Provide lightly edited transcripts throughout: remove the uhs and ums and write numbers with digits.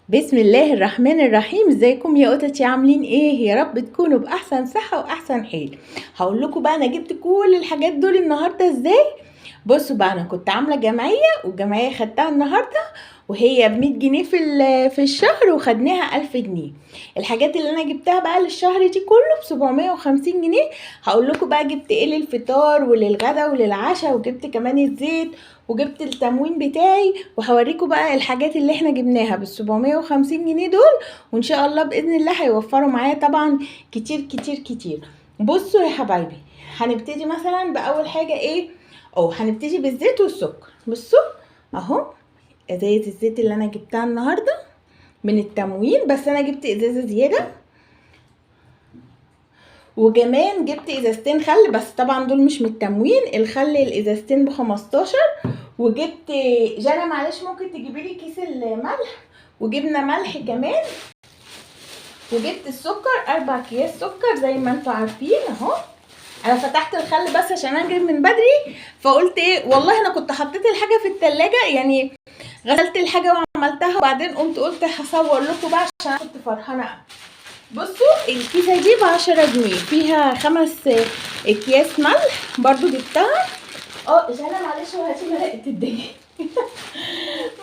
بسم الله الرحمن الرحيم. ازيكم يا قطتي؟ عاملين ايه؟ يا رب تكونوا باحسن صحه واحسن حال. هقول لكم بقى انا جبت كل الحاجات دول النهارده ازاي. بصوا بقى، انا كنت عامله جمعيه والجمعيه خدتها النهارده، وهي ب100 جنيه في الشهر، وخدناها 1000 جنيه. الحاجات اللي انا جبتها بقى للشهر دي كله ب750 جنيه. هقول لكم بقى جبت ايه للفطار وللغدا وللعشاء، وجبت كمان الزيت، وجبت التموين بتاعي، وهوريكم بقى الحاجات اللي احنا جبناها بال750 جنيه دول. وان شاء الله باذن الله هيوفروا معايا طبعا كتير كتير كتير. بصوا يا حبايبي، هنبتدي مثلا باول حاجه ايه. هنبتدي بالزيت والسكر. بصوا اهو، ازازه الزيت اللي انا جبتها النهارده من التموين، بس انا جبت ازازه زياده، وكمان جبت ازازتين خل، بس طبعا دول مش من التموين. الخل الازازتين ب15. وجبت جانا، معلش ممكن تجيبي لي كيس الملح، وجبنا ملح كمان. وجبت السكر 4 اكياس سكر زي ما انتوا عارفين اهو. انا فتحت الخل بس عشان انا جاي من بدري، فقلت ايه، والله انا كنت حطيت الحاجه في التلاجة، يعني غسلت الحاجه وعملتها، وبعدين قلت هصور لكم بقى عشان انا كنت فرحانه قوي. بصوا الكيسه دي ب10 جنيه، فيها 5 اكياس ملح برضو جبتها. جانا معلش، وهاتي مرقه الدجاج.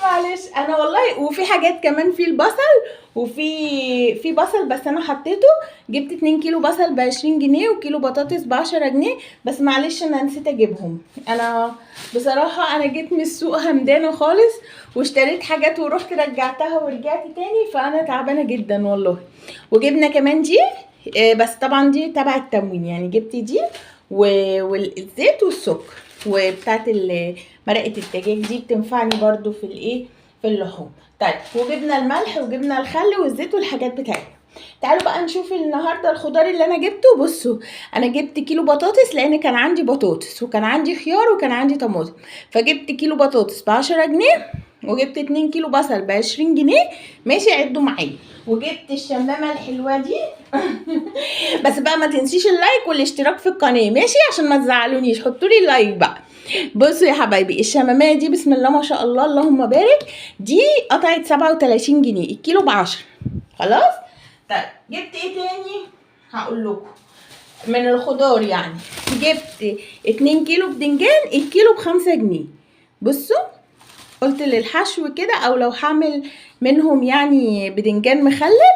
معلش انا والله، وفي حاجات كمان، في البصل، وفي بصل بس انا حطيته. جبت 2 كيلو بصل ب20 جنيه، وكيلو بطاطس ب10 جنيه، بس معلش انا نسيت اجيبهم. انا بصراحة انا جيت من السوق همدانة خالص، واشتريت حاجات ورحت رجعتها ورجعت تاني، فانا تعبانة جدا والله. وجبنا كمان دي، بس طبعا دي تبع التموين، يعني جبت دي والزيت والسكر، وبتاعت مرقه الدجاج دي بتنفعني برضو في الايه، في اللحوم. طيب، وجبنا الملح وجبنا الخل والزيت والحاجات بتاعتنا. تعالوا بقى نشوف النهارده الخضار اللي انا جبته. بصوا، انا جبت كيلو بطاطس لان كان عندي بطاطس وكان عندي خيار وكان عندي طماطم، فجبت كيلو بطاطس ب10 جنيه، وجبت 2 كيلو بصل ب20 جنيه. ماشي، عدوا معايا. وجبت الشمامه الحلوه دي. بس بقى ما تنسيش اللايك والاشتراك في القناه، ماشي؟ عشان ما تزعلونيش، حطوا لي اللايك بقى. بصوا يا حبايبي، الشمامية دي بسم الله ما شاء الله اللهم بارك، دي قطعت 37 جنيه، الكيلو ب10. خلاص. طيب، جبت ايه تاني؟ هقول لكم من الخضار يعني. جبت 2 كيلو بدنجان، الكيلو ب5 جنيه. بصوا، قلت للحشو كده، او لو هعمل منهم يعني بدنجان مخلل،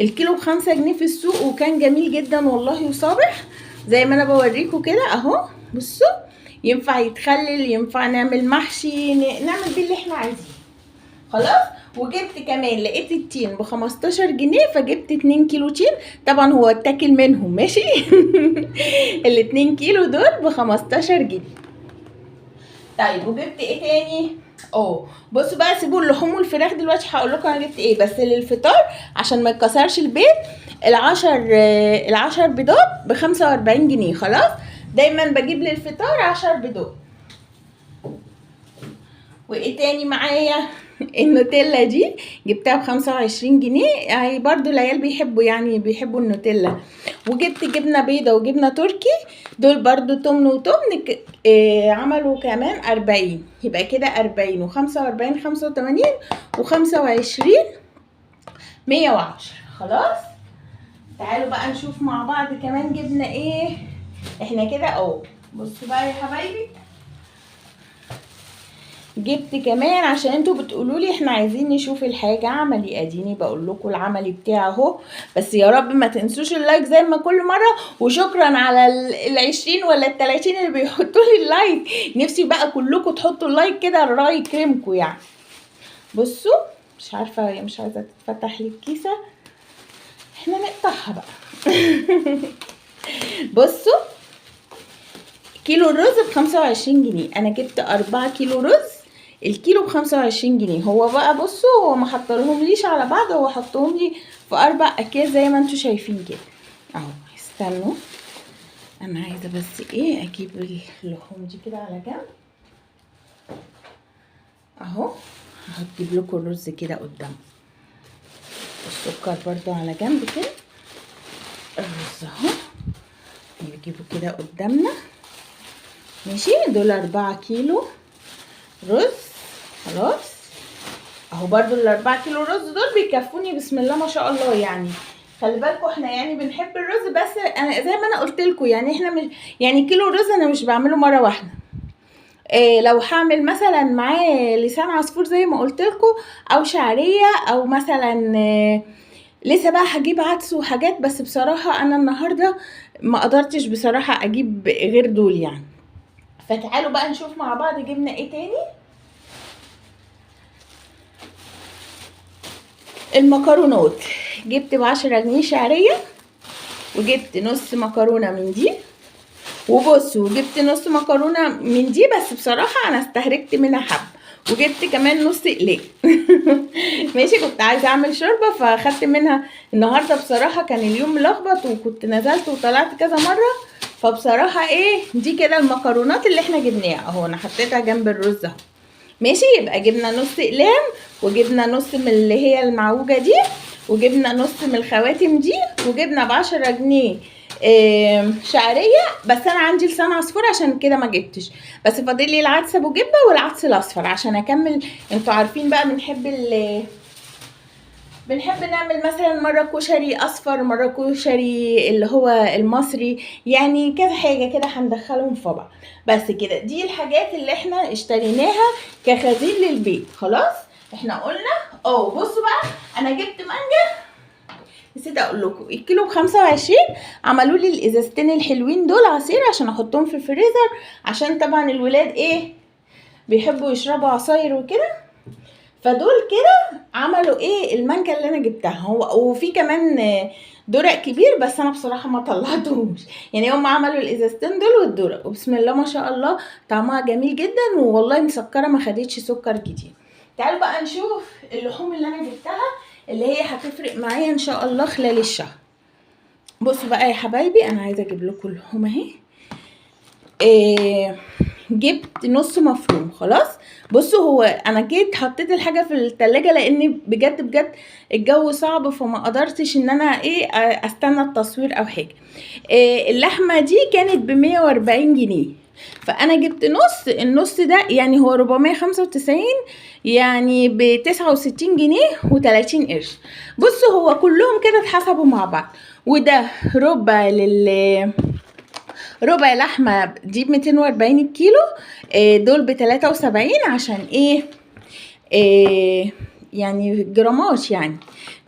الكيلو ب5 جنيه في السوق، وكان جميل جدا والله وصابح زي ما انا بوريكم كده اهو. بصوا، ينفع يتخلل، ينفع نعمل محشي، نعمل بيه اللي احنا عايزينه. خلاص. وجبت كمان، لقيت التين ب15 جنيه، فجبت 2 كيلو تين. طبعا هو اتاكل منهم، ماشي. ال2 كيلو دول ب15 جنيه. طيب، وجبت ايه تاني؟ بصوا بقى، سيبوا اللحوم والفراخ دلوقتي، هقول لكم انا جبت ايه. بس للفطار عشان ما يتكسرش البيت، العشر بيضات ب45 جنيه. خلاص، دايما بجيب للفطار 10 بيضات. وايه تاني معايا؟ النوتيلا دي جبتها ب25 جنيه، يعني برضو العيال بيحبوا، يعني بيحبوا النوتيلا. وجبت جبنه بيضه وجبنه تركي، دول برضو تمن وتمن، عملوا كمان 40، يبقى كده 40 و45 85 و25 110. خلاص. تعالوا بقى نشوف مع بعض كمان جبنا ايه. احنا كده بصوا بقى يا حبايبي، جبت كمان عشان انتوا بتقولوا لي احنا عايزين نشوف الحاجه عملي، اديني بقول لكم العملي بتاعه اهو. بس يا رب ما تنسوش اللايك زي ما كل مره، وشكرا على ال20 ولا ال30 اللي بيحطوا لي اللايك. نفسي بقى كلكم تحطوا اللايك كده، الله يكرمكم يعني. بصوا، مش عارفه، هي مش عايزه تتفتح لي الكيسه، احنا نقطعها بقى. بصوا، كيلو الرز ب25 جنيه، انا جبت 4 كيلو رز، الكيلو ب25 جنيه. هو بقى بصوا، هو ما حطلهم ليش على بعض، هو حطهم لي في 4 اكياس زي ما انتوا شايفين كده اهو. استنوا، انا عايزه بس ايه، اجيب اللحوم دي كده على جنب اهو. هجيب لكم الرز كده قدام، السكر برضو على جنب كده، الرز اهو نجيبه كده قدامنا. ماشي، دول 4 كيلو رز. خلاص اهو برضو ال4 كيلو رز دول بيكفوني بسم الله ما شاء الله. يعني خلي بالكم احنا يعني بنحب الرز، بس انا زي ما انا قلت لكم يعني احنا مش يعني كيلو رز انا مش بعمله مره واحده. لو هعمل مثلا معاه لسان عصفور زي ما قلت لكم، او شعريه، او مثلا لسه بقى هجيب عدس وحاجات، بس بصراحه انا النهارده ما قدرتش بصراحه اجيب غير دول يعني. فتعالوا بقى نشوف مع بعض جبنا ايه تاني. المكرونات جبت ب10 جنيه شعريه، وجبت نص مكرونه من دي، وبصوا جبت نص مكرونه من دي، بس بصراحه انا استهلكت منها حب، وجبت كمان نص اقلام. ماشي، كنت عايزه اعمل شوربه فاخدت منها النهارده. بصراحه كان اليوم ملخبط، وكنت نزلت وطلعت كذا مره، فبصراحه ايه دي كده المكرونات اللي احنا جبناها اهو، انا حطيتها جنب الرز اهو. ماشي، يبقى جبنا نص اقلام، وجبنا نص من اللي هي المعوجه دي، وجبنا نص من الخواتم دي، وجبنا ب10 جنيه شعريه. بس انا عندي لسان عصفور عشان كده ما جبتش، بس فاضل لي العدس ابو جبه والعدس الاصفر عشان اكمل. انتوا عارفين بقى بنحب نعمل مثلا مره كشري اصفر، مره كشري اللي هو المصري، يعني كذا حاجه كده هندخلهم في بعض. بس كده دي الحاجات اللي احنا اشتريناها كخزين للبيت. خلاص احنا قلنا بصوا بقى، انا جبت مانجا نسيت اقول لكم الكيلو ب25. عملوا لي الازازتين الحلوين دول عصير عشان احطهم في الفريزر، عشان طبعا الولاد ايه بيحبوا يشربوا عصاير وكده. فدول كده عملوا ايه المانجا اللي انا جبتها. هو وفي كمان درق كبير، بس انا بصراحه ما طلعتهوش. يعني هم عملوا الازازتين دول والدرق، وبسم الله ما شاء الله طعمها جميل جدا، والله مسكره ما خدتش سكر كتير. تعالوا بقى نشوف اللحوم اللي انا جبتها اللي هي هتفرق معايا ان شاء الله خلال الشهر. بصوا بقى يا حبايبي، انا عايزه اجيب لكم اللحوم اهي. جبت نص مفروم. خلاص بصوا، هو انا جيت حطيت الحاجه في التلاجة لان بجد الجو صعب، فما قدرتش ان انا استنى التصوير او حاجه. اللحمه دي كانت ب140 جنيه، فانا جبت النص ده يعني هو 495، يعني ب69 جنيه و30 قرش. بصوا هو كلهم كده اتحسبوا مع بعض، وده ربع لحمه دي ب240 الكيلو. دول ب73 عشان ايه يعني جراماش يعني.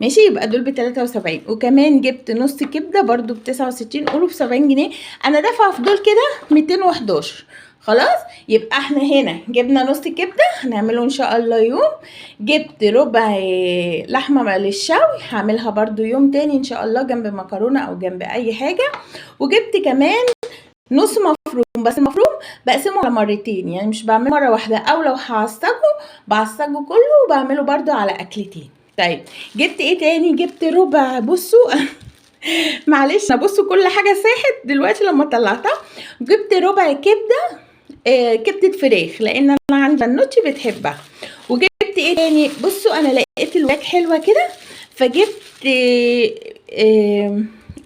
ماشي، يبقى دول ب73. وكمان جبت نص كبده برضو ب69، قولوا ب70 جنيه. انا دافعه في دول كده 211. خلاص يبقى احنا هنا جبنا نص كبده هنعمله ان شاء الله يوم، جبت ربع لحمه للشوي هعملها برضو يوم تاني ان شاء الله جنب مكرونه او جنب اي حاجه، وجبت كمان نص مفروم. بس المفروم بقسمه على مرتين، يعني مش بعمله مره واحده، او لو بعصجه كله وبعمله برضو على اكلتين. طيب جبت ايه تاني؟ جبت ربع، بصوا معلش بصوا كل حاجه ساحت دلوقتي لما طلعتها. جبت ربع كبده، كبده فراخ، لان انا عندي بنوتي بتحبها. وجبت ايه تاني؟ بصوا انا لقيت الوراك حلوه كده، فجبت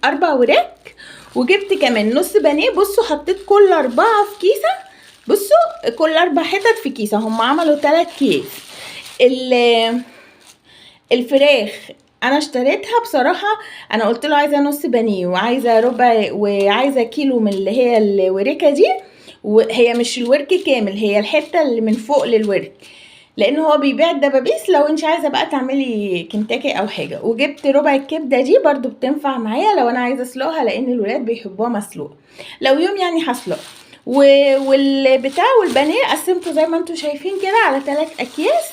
4 وراك، وجبت كمان نص بانيه. بصوا حطيت كل 4 في كيسه، بصوا كل 4 حتت في كيسه، هم عملوا 3 كيس. الفراخ انا اشتريتها بصراحه، انا قلت له عايزه نص بانيه وعايزه ربع وعايزه كيلو من اللي هي الوركه دي، وهي مش الورك كامل، هي الحته اللي من فوق للورك، لان هو بيبيع الدبابيس لو انت عايزه بقى تعملي كنتاكي او حاجه. وجبت ربع الكبده دي برضو بتنفع معايا لو انا عايزه اسلقها، لان الولاد بيحبوها مسلوقه، لو يوم يعني هسلقها. والبتاع والبانيه قسمته زي ما انتم شايفين كده على 3 اكياس،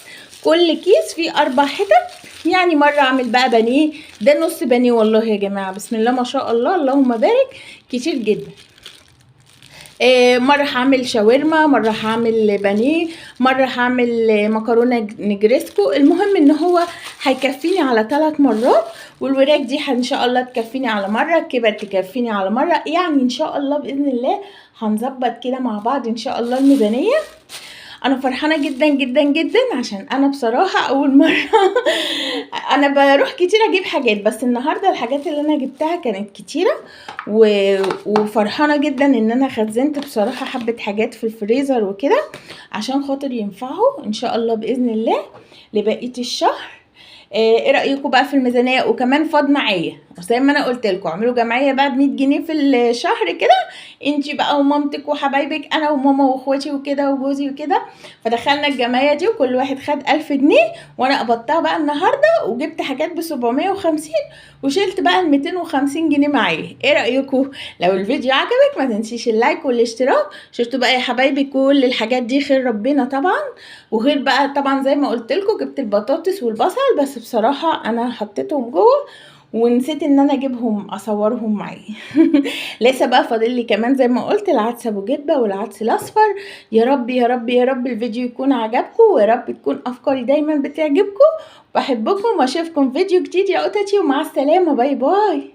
كل كيس فيه 4 حتت. يعني مره اعمل بقى بانيه، ده نص بانيه والله يا جماعه بسم الله ما شاء الله اللهم بارك، كتير جدا. مرة هعمل شاورما، مرة هعمل بانيه، مرة هعمل مكرونة نجرسكو. المهم ان هو هيكفيني على 3 مرات، والوراك دي ان شاء الله تكفيني على مرة، الكبد تكفيني على مرة، يعني ان شاء الله باذن الله هنظبط كده مع بعض ان شاء الله الميزانية. انا فرحانه جدا جدا جدا عشان انا بصراحه اول مره انا بروح كتير اجيب حاجات، بس النهارده الحاجات اللي انا جبتها كانت كتيره وفرحانه جدا ان انا خزنت بصراحه حبه حاجات في الفريزر وكده عشان خاطر ينفعوا ان شاء الله باذن الله لبقيه الشهر. ايه رايكم بقى في الميزانيه؟ وكمان فاض معايا زي ما انا قلت لكم اعملوا جمعيه بقى ب 100 جنيه في الشهر كده، انتي بقى ومامتك وحبايبك، انا وماما واخواتي وكده وجوزي وكده. فدخلنا الجمعيه دي وكل واحد خد 1000 جنيه، وانا قبضتها بقى النهارده وجبت حاجات ب 750 وشلت بقى ال 250 جنيه معايا. ايه رايكم؟ لو الفيديو عجبك ما تنسيش اللايك والاشتراك. شفتوا بقى يا حبايبي كل الحاجات دي خير ربنا طبعا، وغير بقى طبعا زي ما قلت لكم جبت البطاطس والبصل، بس بصراحه انا حطيتهم جوه ونسيت ان انا اجيبهم اصورهم معايا. لسه بقى فاضل لي كمان زي ما قلت العدس ابو جبه والعدس الاصفر. يا رب يا رب يا رب الفيديو يكون عجبكم، ويا رب تكون افكاري دايما بتعجبكم. بحبكم واشوفكم فيديو جديد يا قطتي، ومع السلامه، باي باي.